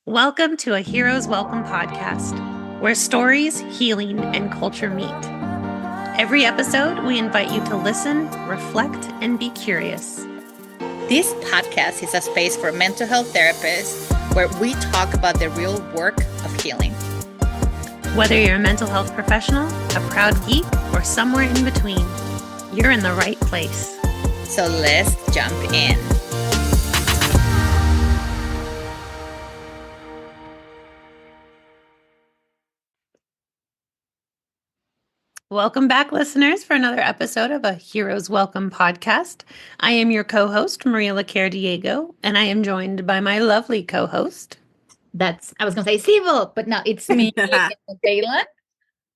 Welcome to a Heroes Welcome podcast, where stories, healing, and culture meet. Every episode, we invite you to listen, reflect, and be curious. This podcast is a space for mental health therapists where we talk about the real work of healing. Whether you're a mental health professional, a proud geek, or somewhere in between, you're in the right place. So let's jump in. Welcome back, listeners, for another episode of a Heroes Welcome podcast. I am your co-host, Maria LaCare Diego, and I am joined by my lovely co-host. I was going to say Sybil, but no, it's me, Baylon.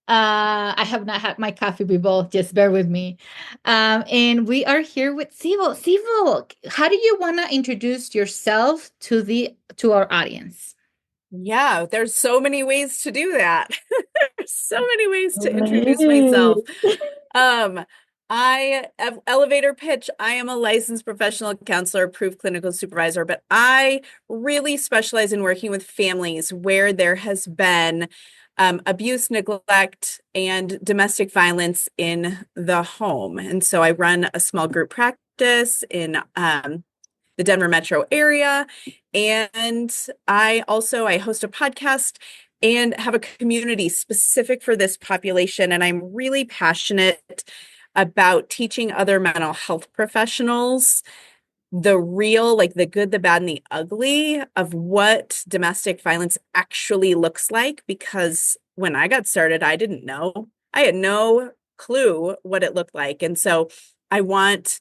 I have not had my coffee, people. Just bear with me. And we are here with Sybil. Sybil, how do you want to introduce yourself to our audience? Yeah, there's so many ways to do that. There's so many ways to introduce myself. Elevator pitch. I am a licensed professional counselor, approved clinical supervisor, but I really specialize in working with families where there has been abuse, neglect, and domestic violence in the home. And so I run a small group practice in the Denver metro area. And I host a podcast and have a community specific for this population. And I'm really passionate about teaching other mental health professionals the real, like the good, the bad, and the ugly of what domestic violence actually looks like. Because when I got started, I didn't know. I had no clue what it looked like. And so I want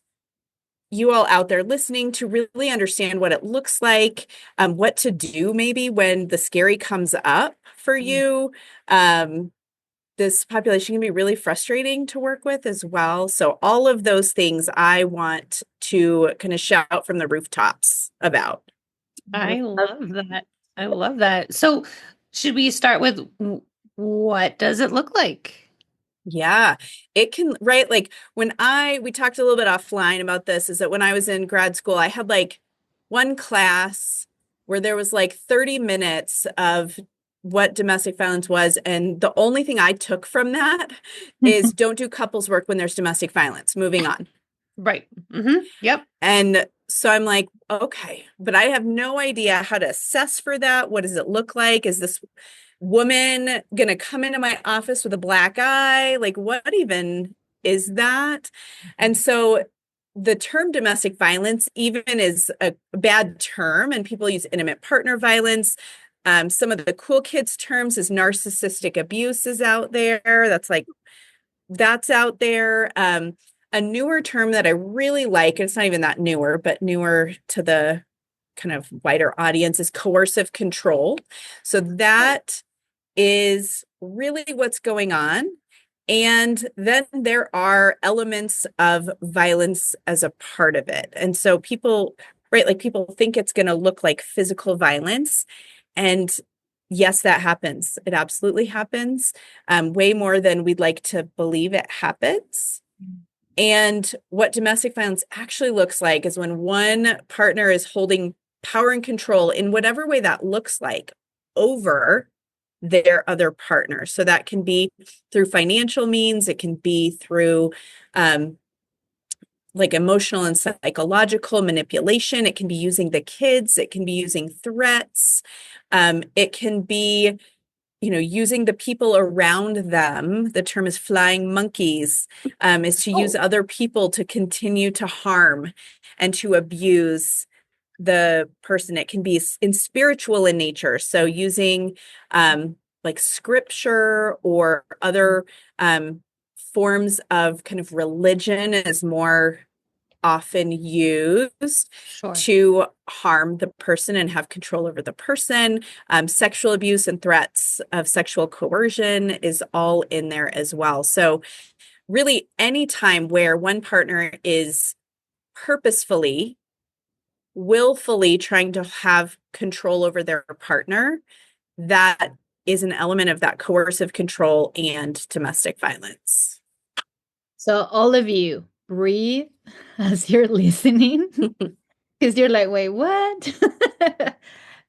you all out there listening to really understand what it looks like, what to do maybe when the scary comes up for you. This population can be really frustrating to work with as well. So all of those things I want to kind of shout from the rooftops about. I love that. I love that. So should we start with what does it look like? Yeah, it can, right? Like we talked a little bit offline about this, is that when I was in grad school, I had like one class where there was like 30 minutes of what domestic violence was. And the only thing I took from that is don't do couples work when there's domestic violence. Moving on. Right. Mm-hmm. Yep. And so I'm like, okay, but I have no idea how to assess for that. What does it look like? Is this woman going to come into my office with a black eye? Like, what even is that? And so the term domestic violence even is a bad term, and people use intimate partner violence. Some of the cool kids terms is narcissistic abuse is out there. That's out there. A newer term that I really like, and it's not even that newer, but newer to the kind of wider audience, is coercive control. So that is really what's going on. And then there are elements of violence as a part of it. And so people think it's going to look like physical violence. And yes, that happens. It absolutely happens. Way more than we'd like to believe it happens. And what domestic violence actually looks like is when one partner is holding power and control in whatever way that looks like over their other partner. So that can be through financial means. It can be through like emotional and psychological manipulation. It can be using the kids. It can be using threats. It can be, using the people around them. The term is flying monkeys, is to use other people to continue to harm and to abuse the person. It can be spiritual in nature. So using like scripture or other forms of kind of religion is more often used to harm the person and have control over the person. Sexual abuse and threats of sexual coercion is all in there as well. So really any time where one partner is purposefully, willfully trying to have control over their partner, that is an element of that coercive control and domestic violence. So all of you, breathe as you're listening, because you're like, wait, what?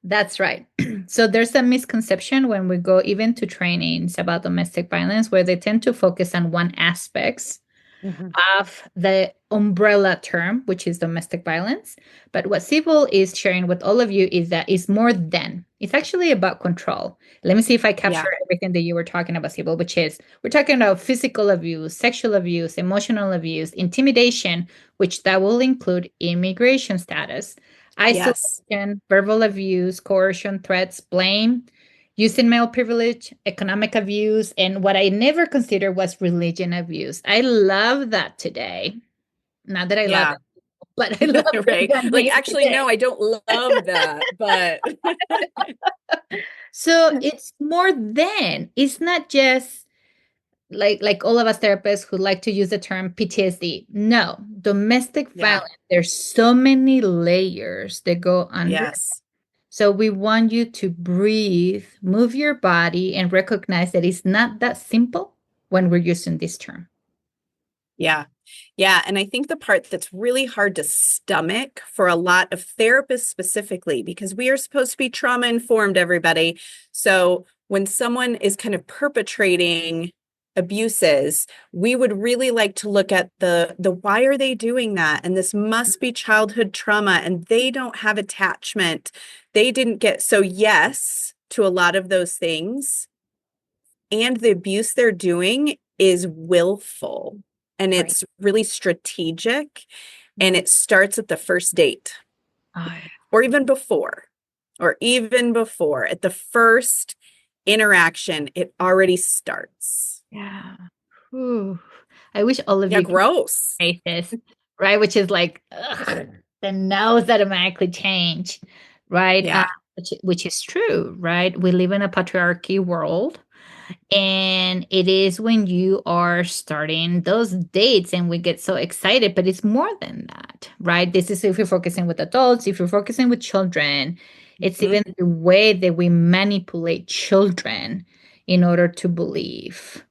That's right. So there's a misconception when we go even to trainings about domestic violence where they tend to focus on one aspect Mhm. of the umbrella term, which is domestic violence. But what Sybil is sharing with all of you is that it's more than. It's actually about control. Let me see if I capture Yeah. everything that you were talking about, Sybil, which is we're talking about physical abuse, sexual abuse, emotional abuse, intimidation, which that will include immigration status, Yes. isolation, verbal abuse, coercion, threats, blame, using male privilege, economic abuse, and what I never considered was religion abuse. I love that today. Not that I love Yeah. it, but I love Right. that Like, name actually, today. no, I don't love that, but So it's more than, it's not just like all of us therapists who like to use the term PTSD. No, domestic yeah. violence, there's so many layers that go under. Yes. So we want you to breathe, move your body, and recognize that it's not that simple when we're using this term. Yeah. Yeah. And I think the part that's really hard to stomach for a lot of therapists specifically, because we are supposed to be trauma informed, everybody. So when someone is kind of perpetrating abuses, we would really like to look at the why are they doing that? And this must be childhood trauma and they don't have attachment. They didn't get so yes to a lot of those things. And the abuse they're doing is willful and Right. it's really strategic and Yeah. it starts at the first date Oh, or even before at the first interaction, it already starts. yeah. Whew. I wish all of Yeah, you could gross. face this, right? Which is like ugh, the nose automatically change, right? Yeah. Which is true, right? We live in a patriarchy world. And it is when you are starting those dates and we get so excited, but it's more than that, right? This is if you're focusing with adults, if you're focusing with children, it's Mhm. even the way that we manipulate children in order to believe,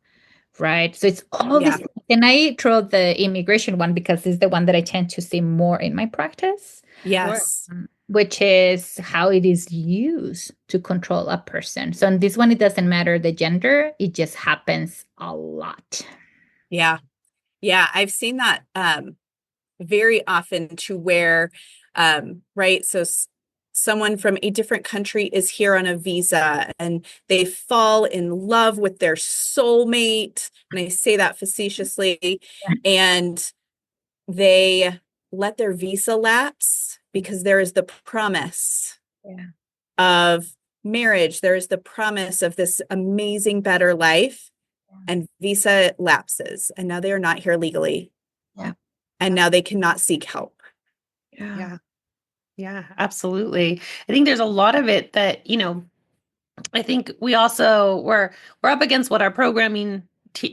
right? So it's all Yeah. these. And I throw the immigration one because it's the one that I tend to see more in my practice. Sure. Yes. Which is how it is used to control a person. So in this one, it doesn't matter the gender, it just happens a lot. Yeah. Yeah. I've seen that very often to where, right? So someone from a different country is here on a visa and they fall in love with their soulmate. And I say that facetiously. And they let their visa lapse because there is the promise Yeah. of marriage. There is the promise of this amazing, better life. And visa lapses. And now they are not here legally. Yeah. And now they cannot seek help. Yeah. Yeah, absolutely. I think there's a lot of it that, I think we also we're up against what our programming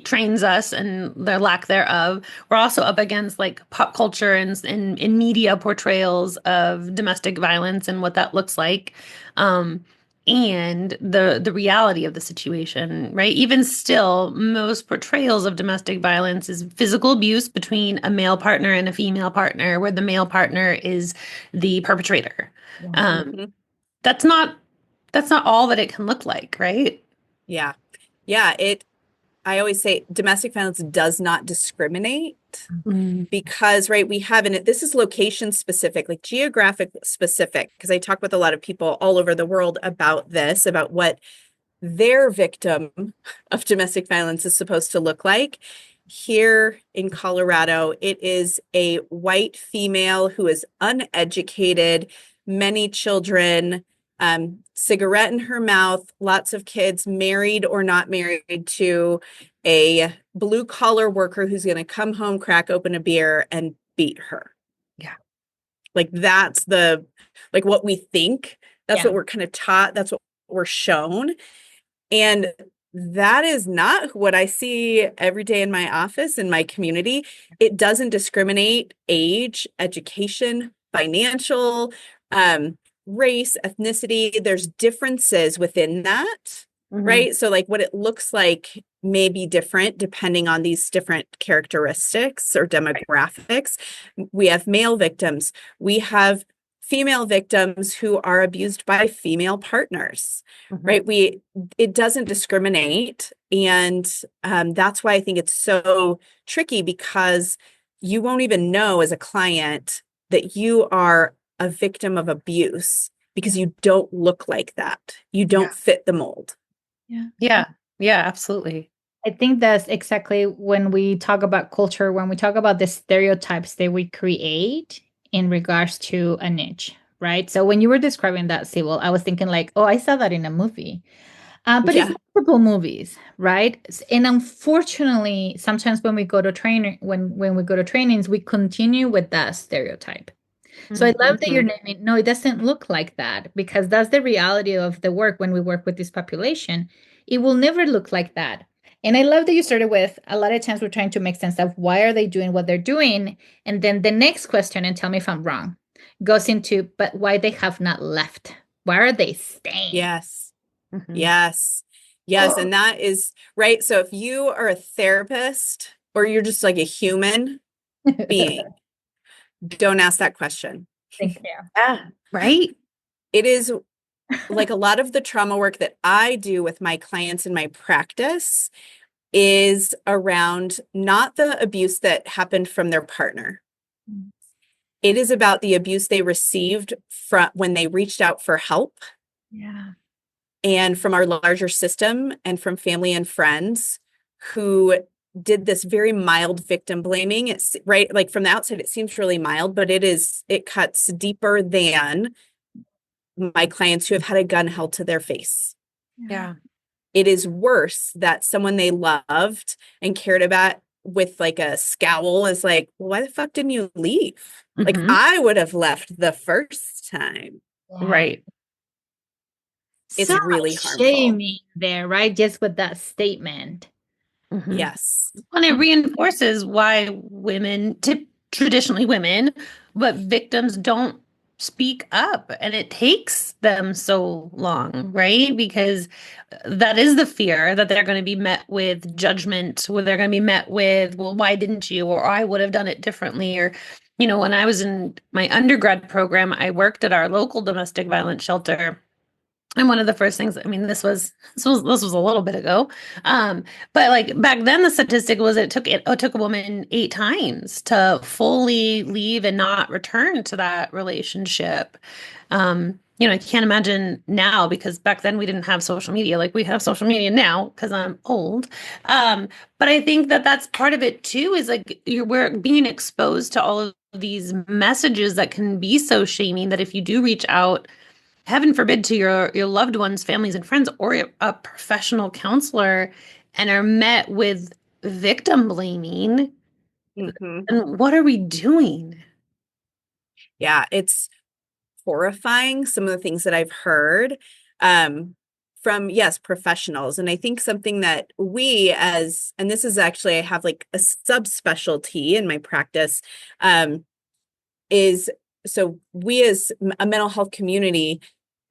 trains us and the lack thereof. We're also up against like pop culture and in media portrayals of domestic violence and what that looks like. And the reality of the situation, right? Even still, most portrayals of domestic violence is physical abuse between a male partner and a female partner, where the male partner is the perpetrator. Um, Mhm. that's not that's not all that it can look like, right? Yeah. Yeah. I always say domestic violence does not discriminate Mm. because, right, we have in it, this is location specific, like geographic specific, because I talk with a lot of people all over the world about this, about what their victim of domestic violence is supposed to look like. Here in Colorado, it is a white female who is uneducated, many children, cigarette in her mouth, lots of kids, married or not married to a blue collar worker who's going to come home, crack open a beer, and beat her. Yeah. Like like what we think. That's Yeah. what we're kind of taught. That's what we're shown. And that is not what I see every day in my office, in my community. It doesn't discriminate age, education, financial, race, ethnicity. There's differences within that, Mhm. right? So, like, what it looks like may be different depending on these different characteristics or demographics. We have male victims. We have female victims who are abused by female partners, right? It doesn't discriminate. And that's why I think it's so tricky, because you won't even know as a client that you are a victim of abuse because you don't look like that. You don't fit the mold. Yeah, absolutely. I think that's exactly when we talk about culture, when we talk about the stereotypes that we create in regards to a niche, right? So when you were describing that, Sybil, I was thinking like, oh, I saw that in a movie. But it's multiple movies, right? And unfortunately, sometimes when we go to training, when we go to trainings, we continue with that stereotype. So I love that you're naming, no, it doesn't look like that, because that's the reality of the work when we work with this population. It will never look like that. And I love that you started with, a lot of times we're trying to make sense of why are they doing what they're doing? And then the next question, and tell me if I'm wrong, goes into, but why they have not left? Why are they staying? Yes. Yes. And that is right. So if you are a therapist or you're just like a human being, don't ask that question. Thank you. Yeah, right. It is like a lot of the trauma work that I do with my clients in my practice is around not the abuse that happened from their partner. It is about the abuse they received from when they reached out for help. And from our larger system and from family and friends who did this very mild victim blaming. It's right. Like from the outside, it seems really mild, but it cuts deeper than my clients who have had a gun held to their face. Yeah. It is worse that someone they loved and cared about with like a scowl is like, well, why the fuck didn't you leave? Like I would have left the first time. Right. It's so really harmful. Shaming there, right? Just with that statement. Yes. And it reinforces why women, traditionally women, but victims don't speak up, and it takes them so long, right? Because that is the fear that they're going to be met with judgment, where they're going to be met with, well, why didn't you? Or I would have done it differently. Or, when I was in my undergrad program, I worked at our local domestic violence shelter. And one of the first things, I mean, this was a little bit ago, but like back then, the statistic was it took a woman 8 times to fully leave and not return to that relationship. I can't imagine now, because back then we didn't have social media like we have social media now, because I'm old. But I think that that's part of it too, is like we're being exposed to all of these messages that can be so shaming, that if you do reach out, heaven forbid, to your loved ones, families, and friends, or a professional counselor, and are met with victim blaming, and what are we doing? Yeah, it's horrifying, some of the things that I've heard from, yes, professionals. And I think something that and this is actually, I have like a subspecialty in my practice, is so we as a mental health community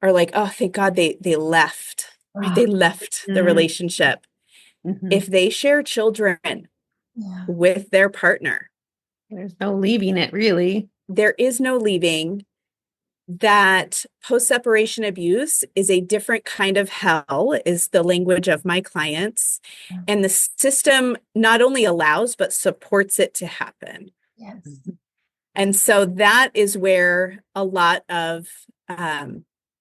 are like, oh, thank God they left, right? They left the relationship. If they share children with their partner, there's no leaving it, really. There is no leaving. That post-separation abuse is a different kind of hell, is the language of my clients. And the system not only allows, but supports it to happen. Yes. And so that is where a lot of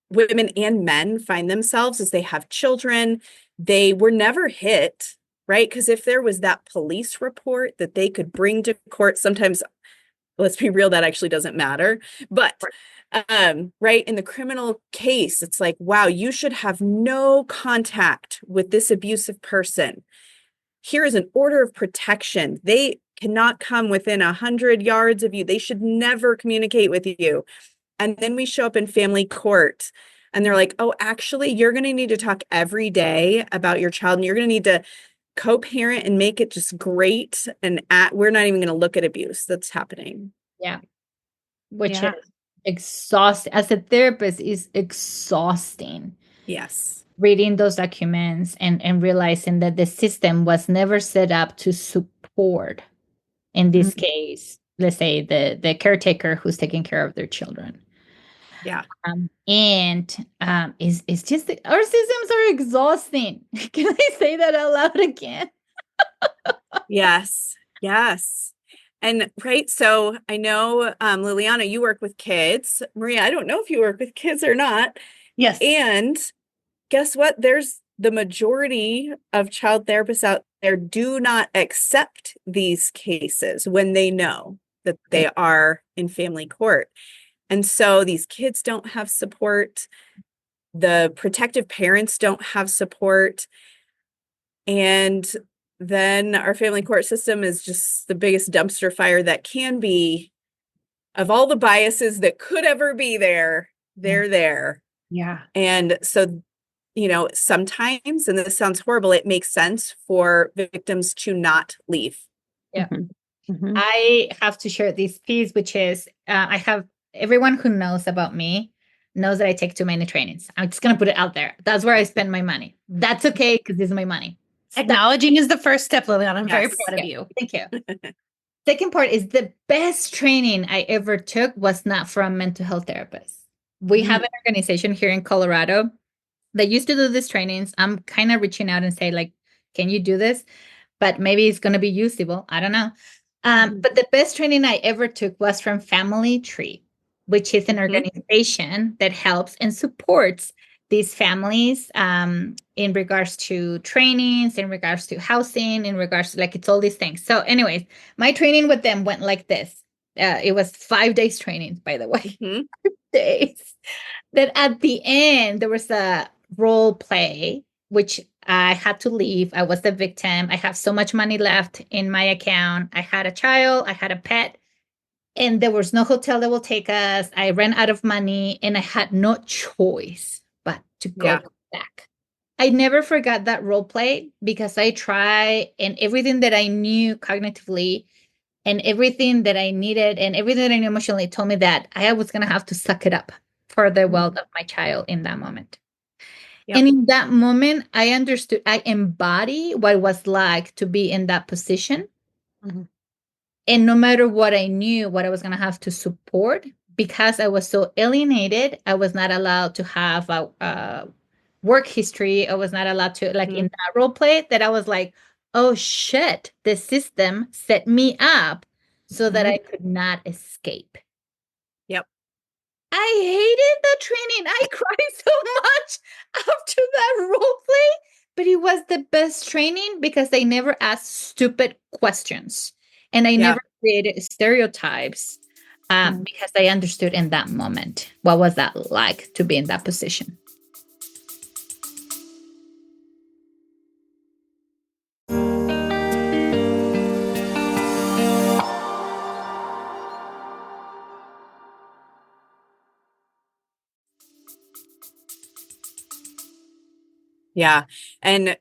women and men find themselves, as they have children. They were never hit, right? Because if there was that police report that they could bring to court, sometimes, let's be real, that actually doesn't matter. But right, in the criminal case, it's like, wow, you should have no contact with this abusive person. Here is an order of protection. They cannot come within 100 yards of you. They should never communicate with you. And then we show up in family court and they're like, oh, actually, you're going to need to talk every day about your child, and you're going to need to co-parent and make it just great. And we're not even going to look at abuse that's happening. Yeah. Which is exhausting. As a therapist, is exhausting. Yes. Reading those documents and realizing that the system was never set up to support, in this case, let's say the caretaker who's taking care of their children. Yeah. It's just that our systems are exhausting. Can I say that out loud again? Yes. Yes. And right. So I know, Liliana, you work with kids. Maria, I don't know if you work with kids or not. Yes. And guess what? There's the majority of child therapists out there do not accept these cases when they know that they are in family court. And so these kids don't have support. The protective parents don't have support. And then our family court system is just the biggest dumpster fire that can be. Of all the biases that could ever be there, they're there. Yeah. And so, sometimes, and this sounds horrible, it makes sense for victims to not leave. Yeah. Mm-hmm. I have to share this piece, which is I have everyone who knows about me knows that I take too many trainings. I'm just going to put it out there. That's where I spend my money. That's okay because this is my money. Acknowledging is the first step, Liliana. I'm very Yes. proud of you. Thank you. Second part is the best training I ever took was not from mental health therapists. We have an organization here in Colorado that used to do these trainings. I'm kind of reaching out and say, like, can you do this? But maybe it's going to be usable. I don't know. But the best training I ever took was from Family Tree, which is an organization that helps and supports these families in regards to trainings, in regards to housing, in regards to like it's all these things. So, anyways, my training with them went like this. It was 5 days training, by the way. 5 days. That at the end there was a role play, which I had to leave. I was the victim. I have so much money left in my account. I had a child. I had a pet. And there was no hotel that will take us. I ran out of money and I had no choice but to go back. I never forgot that role play because I tried and everything that I knew cognitively and everything that I needed and everything that I knew emotionally told me that I was going to have to suck it up for the well of my child in that moment. Yep. And in that moment, I understood, I embody what it was like to be in that position. And no matter what I knew, what I was going to have to support, because I was so alienated, I was not allowed to have a work history. I was not allowed to, like in that role play, that I was like, oh shit, the system set me up so that I could not escape. Yep. I hated the training. I cried so much after that role play, but it was the best training because they never asked stupid questions and I never created stereotypes because I understood in that moment what was that like to be in that position. Yeah. And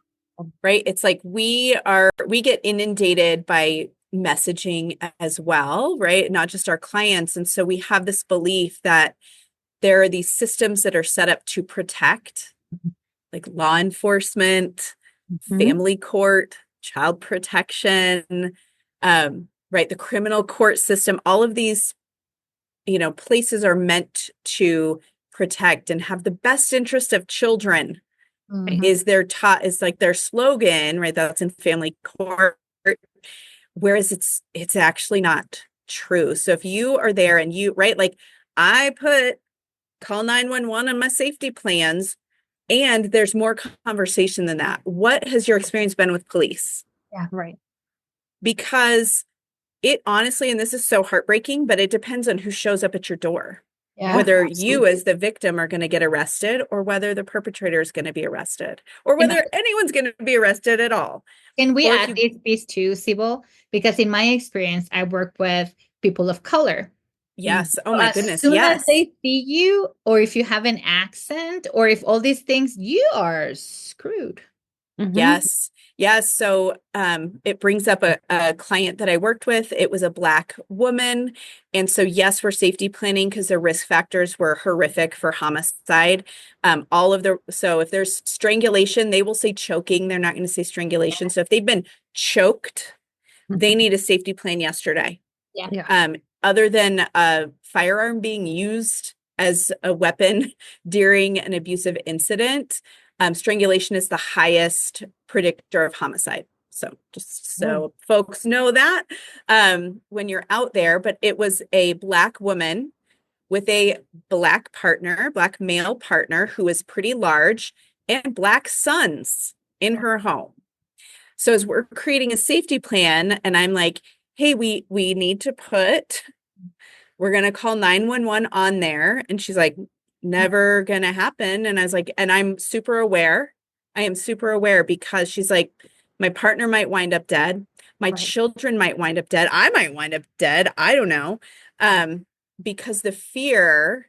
right, it's like we get inundated by messaging as well, right? Not just our clients. And so we have this belief that there are these systems that are set up to protect, like law enforcement, family court, child protection, right? The criminal court system, all of these, places are meant to protect and have the best interest of children. Is like their slogan, right? That's in family court. Whereas it's actually not true. So if you are there and right, like I call 911 on my safety plans, and there's more conversation than that. What has your experience been with police? Yeah, right. Because it honestly, and this is so heartbreaking, but it depends on who shows up at your door. Yeah, whether you as the victim are going to get arrested or whether the perpetrator is going to be arrested or whether anyone's going to be arrested at all. Can we add this piece too, Sybil? Because in my experience, I work with people of color. Yes. Oh my goodness. As soon as they see you, or if you have an accent, or if all these things, you are screwed. Yes. Yes. So it brings up a client that I worked with. It was a Black woman. And so, yes, we're safety planning because the risk factors were horrific for homicide. So if there's strangulation, they will say choking. They're not going to say strangulation. So if they've been choked, they need a safety plan yesterday. Yeah. Other than a firearm being used as a weapon during an abusive incident, strangulation is the highest predictor of homicide. So just so folks know that when you're out there, but it was a Black woman with a Black partner, Black male partner who was pretty large and Black sons in her home. So as we're creating a safety plan and I'm like, hey, we need to we're going to call 911 on there. And she's like, never going to happen. And I was like, and I'm super aware. I am super aware because she's like, my partner might wind up dead. My children might wind up dead. I might wind up dead. I don't know. Because the fear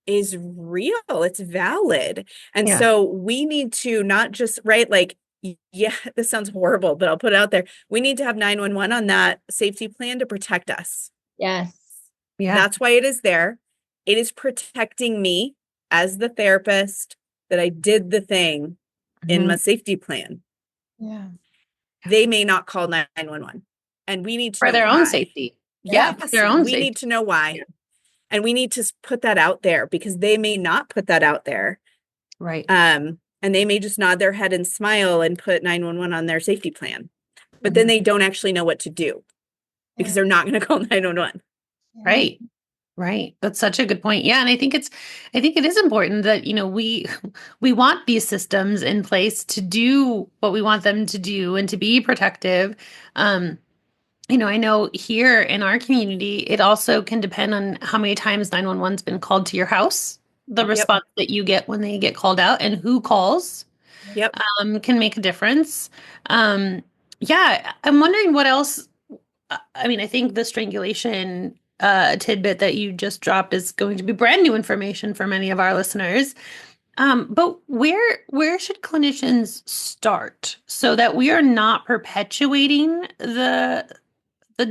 is real. It's valid. And so we need to not just, right, like, yeah, this sounds horrible, but I'll put it out there. We need to have 911 on that safety plan to protect us. Yes. Yeah. That's why it is there. It is protecting me as the therapist that I did the thing in my safety plan. Yeah. They may not call 911 and we need to For know their why. own safety. Yeah. Yes, For their own we safety. need to know why. And we need to put that out there because they may not put that out there. Right. And they may just nod their head and smile and put 911 on their safety plan. But then they don't actually know what to do because they're not going to call 911. Right. Right. That's such a good point. Yeah. And I think it is important that, we want these systems in place to do what we want them to do and to be protective. I know here in our community, it also can depend on how many times 911's been called to your house, the response that you get when they get called out and who calls. Yep. Can make a difference. Yeah. I'm wondering what else. I think the strangulation tidbit that you just dropped is going to be brand new information for many of our listeners. But where should clinicians start so that we are not perpetuating the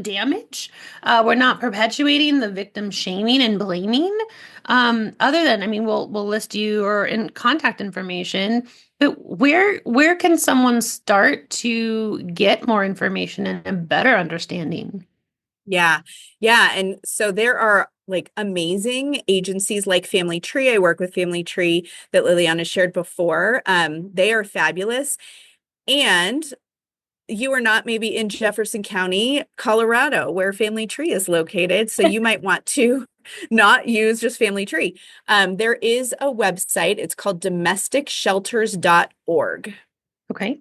damage? We're not perpetuating the victim shaming and blaming. Other than, we'll list your contact information. But where can someone start to get more information and a better understanding? Yeah. Yeah. And so there are like amazing agencies like Family Tree. I work with Family Tree that Liliana shared before. They are fabulous. And you are not maybe in Jefferson County, Colorado, where Family Tree is located. So you might want to not use just Family Tree. There is a website. It's called domesticshelters.org. Okay.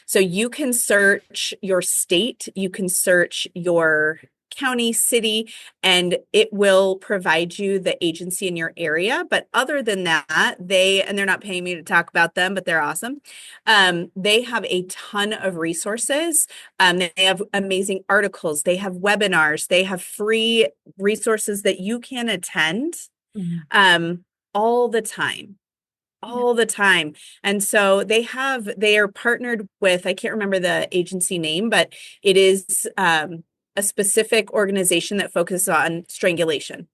So you can search your state, you can search your county, city, and it will provide you the agency in your area. But other than that, they're not paying me to talk about them, but they're awesome. They have a ton of resources. They have amazing articles. They have webinars. They have free resources that you can attend all the time. All the time. And so they are partnered with, I can't remember the agency name, but it is a specific organization that focuses on strangulation.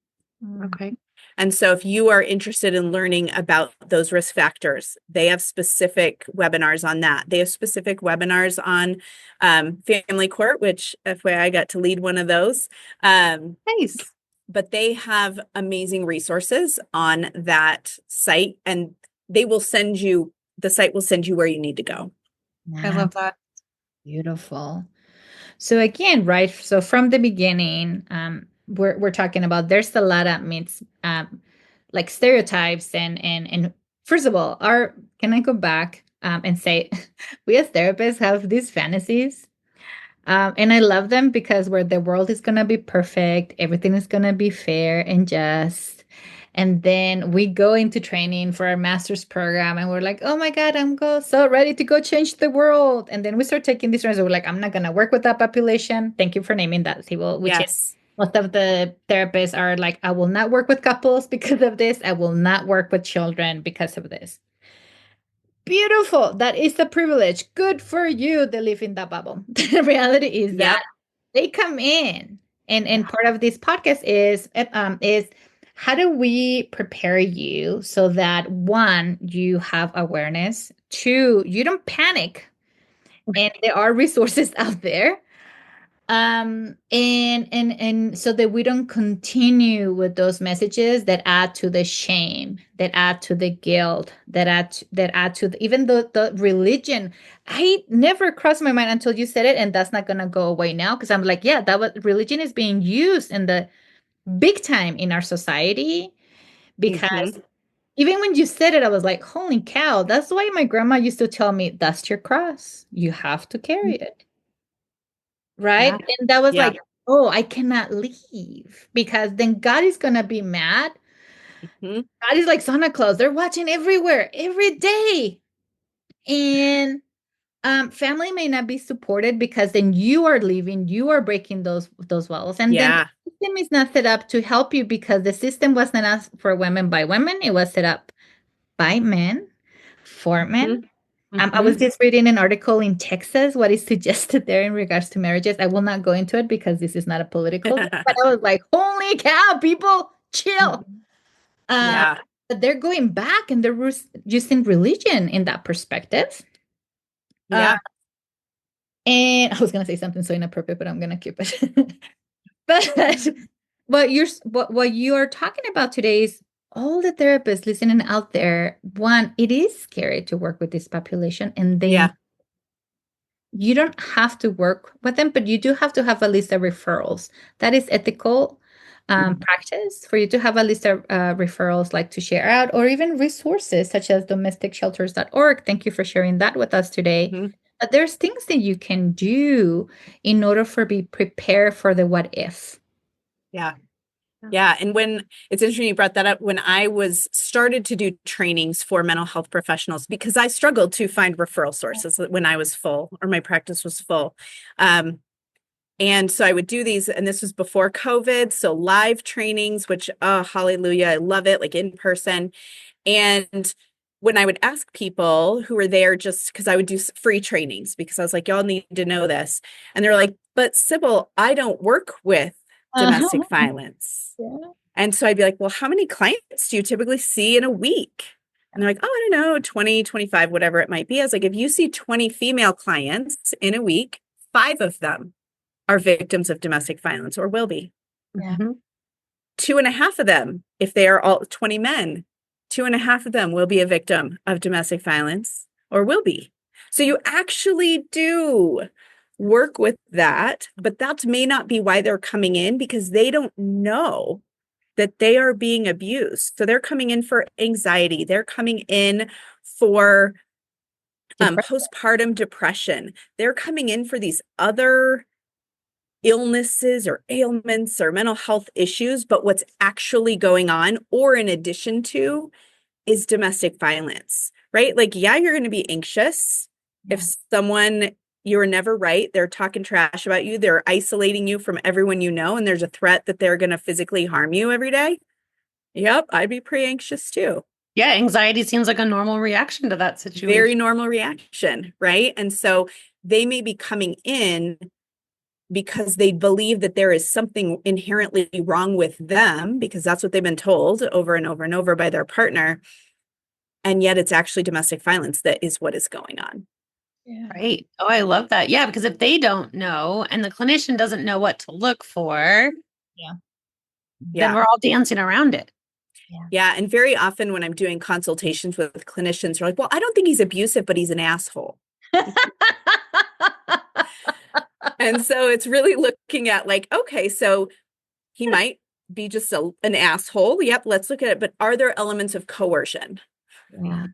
Okay. And so if you are interested in learning about those risk factors, they have specific webinars on that. They have specific webinars on family court, which FYI, I got to lead one of those. Nice. But they have amazing resources on that site, and the site will send you where you need to go. I love that. Beautiful. So again, right? So from the beginning, we're talking about there's a lot of myths, like stereotypes, and first of all, can I go back and say we as therapists have these fantasies, and I love them because where the world is gonna be perfect, everything is gonna be fair and just. And then we go into training for our master's program and we're like, oh my God, so ready to go change the world. And then we start taking these rounds. We're like, I'm not going to work with that population. Thank you for naming that, Sybil, which is most of the therapists are like, I will not work with couples because of this. I will not work with children because of this. Beautiful. That is the privilege. Good for you. They live in that bubble. The reality is that they come in and part of this podcast is how do we prepare you so that one, you have awareness, two, you don't panic, and there are resources out there, And so that we don't continue with those messages that add to the shame, that add to the guilt, that add to even the religion. I never crossed my mind until you said it, and that's not gonna go away now because I'm like, yeah, that was religion is being used in the big time in our society because Mhm. even when you said it, I was like, holy cow, that's why my grandma used to tell me, that's your cross. You have to carry it. Right. Yeah. And that was Yeah. like, oh, I cannot leave because then God is going to be mad. Mhm. God is like Santa Claus. They're watching everywhere, every day. And family may not be supported because then you are leaving, you are breaking those walls. And then Yeah. the system is not set up to help you because the system was not asked for women by women. It was set up by men for men. Mhm. I was Mhm. just reading an article in Texas, what is suggested there in regards to marriages. I will not go into it because this is not a political thing, but I was like, holy cow, people, chill. Uh, Yeah. but they're going back and they're using religion in that perspective. Uh, Yeah. and I was going to say something so inappropriate, but I'm going to keep it. But what you are talking about today is all the therapists listening out there. One, it is scary to work with this population, and they Yeah. you don't have to work with them, but you do have to have a list of referrals. That is ethical practice for you to have a list of referrals like to share out or even resources such as domesticshelters.org. Thank you for sharing that with us today. Mhm. But there's things that you can do in order for be prepared for the what if. Yeah. Yeah. And when it's interesting you brought that up, when I was started to do trainings for mental health professionals, because I struggled to find referral sources when I was full or my practice was full. And so I would do these, and this was before COVID. So live trainings, which, oh, hallelujah, I love it, like in person. And when I would ask people who were there, just because I would do free trainings, because I was like, y'all need to know this. And they're like, but Sybil, I don't work with domestic Uh-huh. violence. Yeah. And so I'd be like, well, how many clients do you typically see in a week? And they're like, oh, I don't know, 20, 25, whatever it might be. I was like, if you see 20 female clients in a week, 5 of them are victims of domestic violence or will be. Yeah. Mhm. 2.5 of them, if they are all 20 men, 2.5 of them will be a victim of domestic violence or will be. So you actually do work with that, but that may not be why they're coming in because they don't know that they are being abused. So they're coming in for anxiety. They're coming in for postpartum depression. They're coming in for these other illnesses or ailments or mental health issues, but what's actually going on, or in addition to, is domestic violence, right? Like, yeah, you're going to be anxious if someone you're never right, they're talking trash about you, they're isolating you from everyone you know, and there's a threat that they're going to physically harm you every day. Yep, I'd be pretty anxious too. Yeah, anxiety seems like a normal reaction to that Very situation. normal reaction, right? And so they may be coming in because they believe that there is something inherently wrong with them because that's what they've been told over and over and over by their partner. And yet it's actually domestic violence that is what is going on. Yeah. Right. Oh, I love that. Yeah, because if they don't know and the clinician doesn't know what to look for, Yeah. then Yeah. we're all dancing around it. Yeah. And very often when I'm doing consultations with clinicians, they're like, well, I don't think he's abusive, but he's an asshole. And so it's really looking at like, okay, so he might be just an asshole. Yep, let's look at it. But are there elements of coercion? Yeah.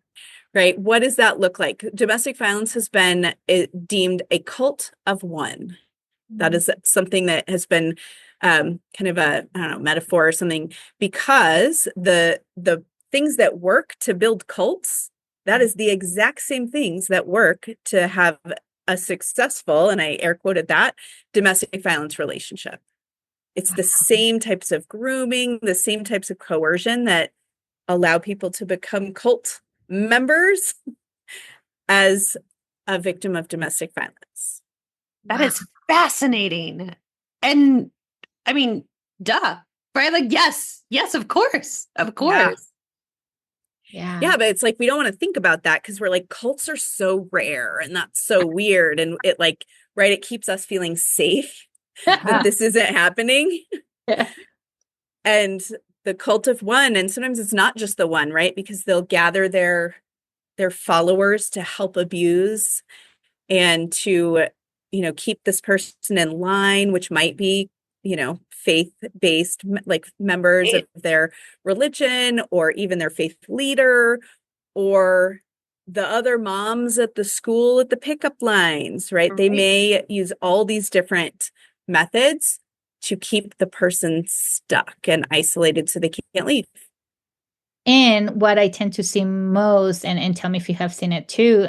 Right? What does that look like? Domestic violence has been deemed a cult of one. That is something that has been kind of a, I don't know, metaphor or something, because the things that work to build cults, that is the exact same things that work to have a successful, and I air quoted that, domestic violence relationship. It's the same types of grooming, the same types of coercion that allow people to become cult members as a victim of domestic violence. That is fascinating. And I mean, duh, right? Like, yes, of course, of Yeah. course. Yeah. Yeah, but it's like we don't want to think about that because we're like, cults are so rare and that's so weird. And it like, right, it keeps us feeling safe. that this isn't happening. Yeah. And the cult of one, and sometimes it's not just the one, right? Because they'll gather their followers to help abuse and to, keep this person in line, which might be, faith-based, like members of their religion or even their faith leader, or the other moms at the school at the pickup lines, right? They may use all these different methods to keep the person stuck and isolated so they can't leave. And what I tend to see most, and tell me if you have seen it too,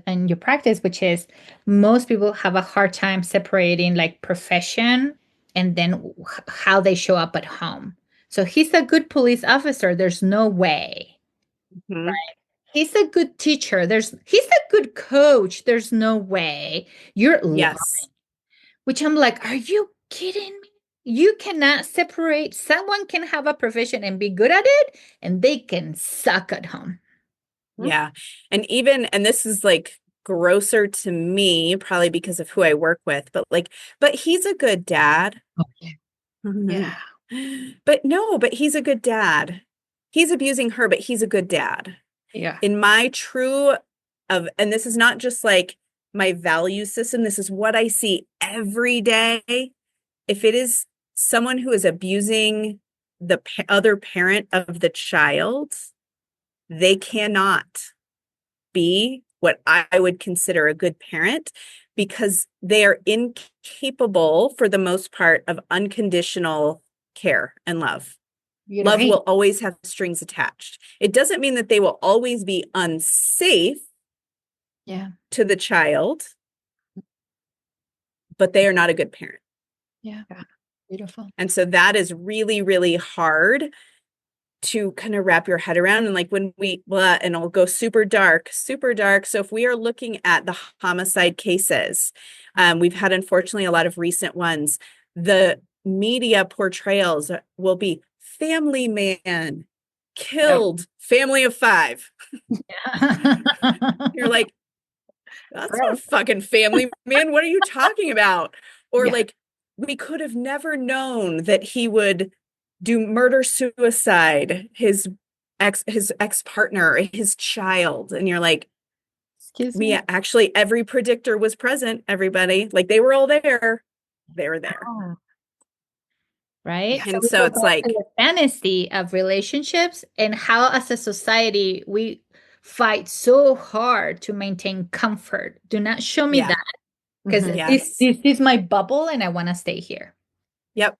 in your practice, which is most people have a hard time separating like profession and then how they show up at home. So he's a good police officer. There's no way. Mm-hmm. He's a good teacher. He's a good coach. There's no way. You're lying. Which I'm like, are you kidding me? You cannot separate. Someone can have a profession and be good at it, and they can suck at home. Yeah. And this is like grosser to me, probably because of who I work with, but he's a good dad. Okay. Yeah. But he's a good dad. He's abusing her, but he's a good dad. Yeah. In my and this is not just like my value system, this is what I see every day. If it is someone who is abusing the other parent of the child, they cannot be what I would consider a good parent, because they are incapable, for the most part, of unconditional care and love. Love will always have strings attached. It doesn't mean that they will always be unsafe to the child, but they are not a good parent. Yeah. Beautiful. And so that is really, really hard to kind of wrap your head around. And like when and I'll go super dark. So if we are looking at the homicide cases, we've had, unfortunately, a lot of recent ones. The media portrayals will be family man killed, family of 5. You're like, that's not a fucking family man. What are you talking about? Or like, we could have never known that he would do murder suicide, his ex-partner, his child. And you're like, excuse me. Actually, every predictor was present, everybody. Like, they were all there. They were there. Right? And so it's like the fantasy of relationships and how, as a society, we fight so hard to maintain comfort. Do not show me that, because this is my bubble and I want to stay here. Yep.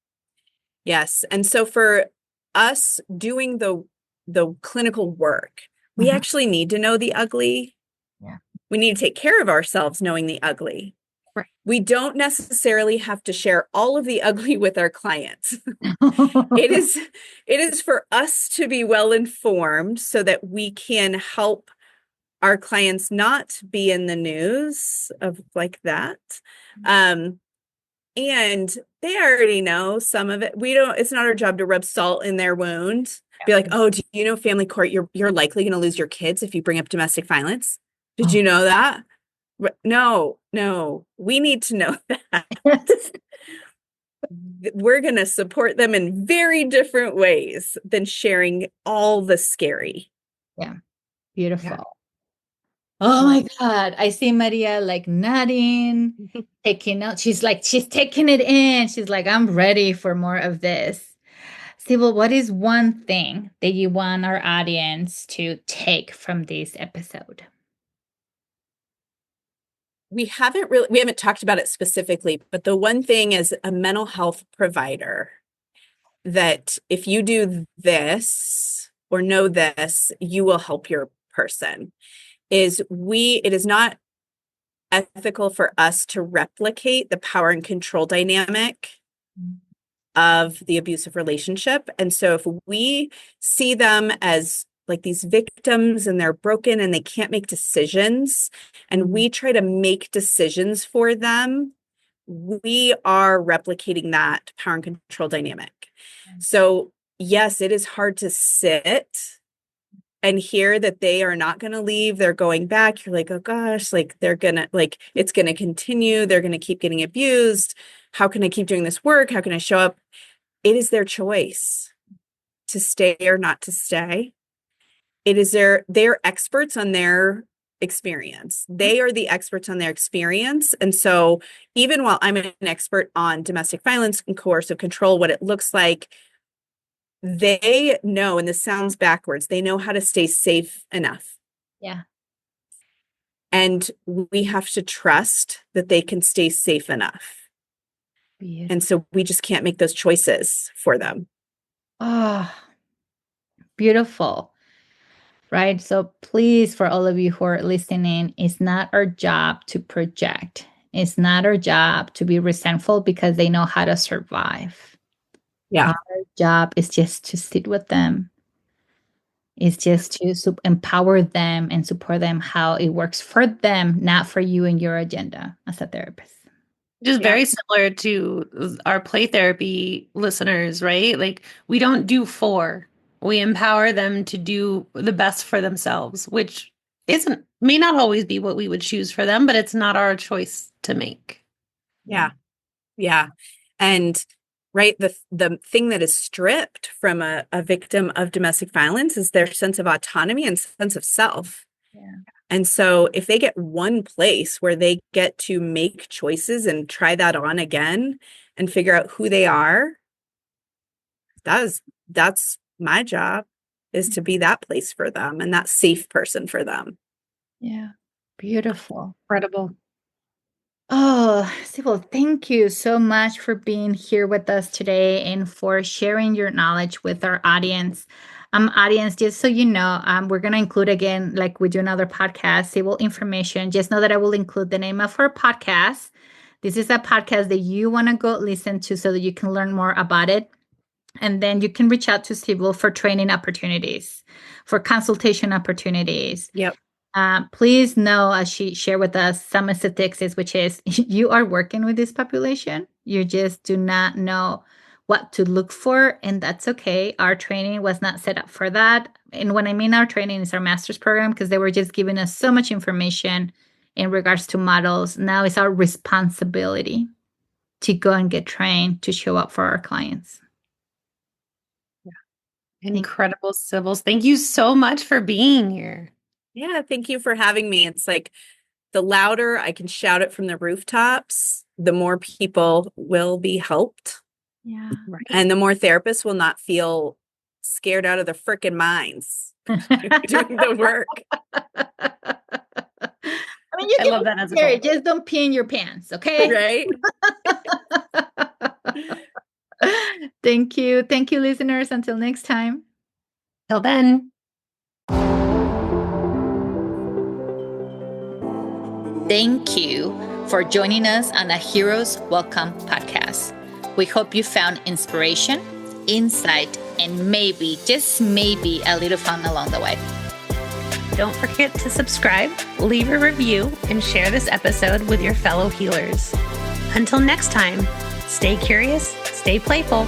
Yes. And so for us doing the clinical work, we actually need to know the ugly. Yeah. We need to take care of ourselves knowing the ugly. Right. We don't necessarily have to share all of the ugly with our clients. It is for us to be well informed so that we can help our clients not be in the news of like that. And they already know some of it. It's not our job to rub salt in their wound. Be like, oh, do you know, family court, you're likely going to lose your kids if you bring up domestic violence. Did you know that? No, we need to know that. We're going to support them in very different ways than sharing all the scary. Yeah. Beautiful. Yeah. Oh my God. I see Maria like nodding, taking out. She's taking it in. She's like, I'm ready for more of this. Sybil, what is one thing that you want our audience to take from this episode? We haven't talked about it specifically, but the one thing as a mental health provider, that if you do this or know this, you will help your person. It is not ethical for us to replicate the power and control dynamic of the abusive relationship. And so if we see them as like these victims and they're broken and they can't make decisions, and we try to make decisions for them, we are replicating that power and control dynamic. So yes, it is hard to sit and hear that they are not going to leave. They're going back. You're like, oh gosh, like they're going to, like, it's going to continue. They're going to keep getting abused. how can I keep doing this work? How can I show up? It is their choice to stay or not to stay. They're experts on their experience. They are the experts on their experience. And so even while I'm an expert on domestic violence and coercive control, what it looks like, they know, and this sounds backwards, they know how to stay safe enough. Yeah. And we have to trust that they can stay safe enough. Beautiful. And so we just can't make those choices for them. Oh, beautiful. Right. So please, for all of you who are listening, it's not our job to project. It's not our job to be resentful because they know how to survive. Yeah. Our job is just to sit with them. It's just to empower them and support them how it works for them, not for you and your agenda as a therapist. Just very similar to our play therapy listeners, right? Like we don't do for, we empower them to do the best for themselves, which may not always be what we would choose for them, but it's not our choice to make. Yeah. Yeah. And right, the thing that is stripped from a victim of domestic violence is their sense of autonomy and sense of self. Yeah. And so if they get one place where they get to make choices and try that on again and figure out who they are, that's my job, is to be that place for them and that safe person for them. Yeah. Beautiful. Incredible. Oh, Sybil, thank you so much for being here with us today and for sharing your knowledge with our audience. Audience, just so you know, we're going to include again, like we do another podcast, Sybil information. Just know that I will include the name of her podcast. This is a podcast that you want to go listen to so that you can learn more about it. And then you can reach out to Sybil for training opportunities, for consultation opportunities. Yep. Please know, as she shared with us, some statistics, which is you are working with this population. You just do not know what to look for, and that's okay. Our training was not set up for that. And when I mean our training is our master's program, because they were just giving us so much information in regards to models. Now it's our responsibility to go and get trained to show up for our clients. Incredible, Sybil. Thank you so much for being here. Yeah, thank you for having me. It's like the louder I can shout it from the rooftops, the more people will be helped. Yeah. Right. And the more therapists will not feel scared out of their freaking minds doing the work. I mean, you I can love that as a scary, goal. just don't pee in your pants, okay? Right? Thank you. Thank you, listeners. Until next time. Till then. Thank you for joining us on the Heroes Welcome podcast. We hope you found inspiration, insight, and maybe, just maybe, a little fun along the way. Don't forget to subscribe, leave a review, and share this episode with your fellow healers. Until next time, stay curious, stay playful,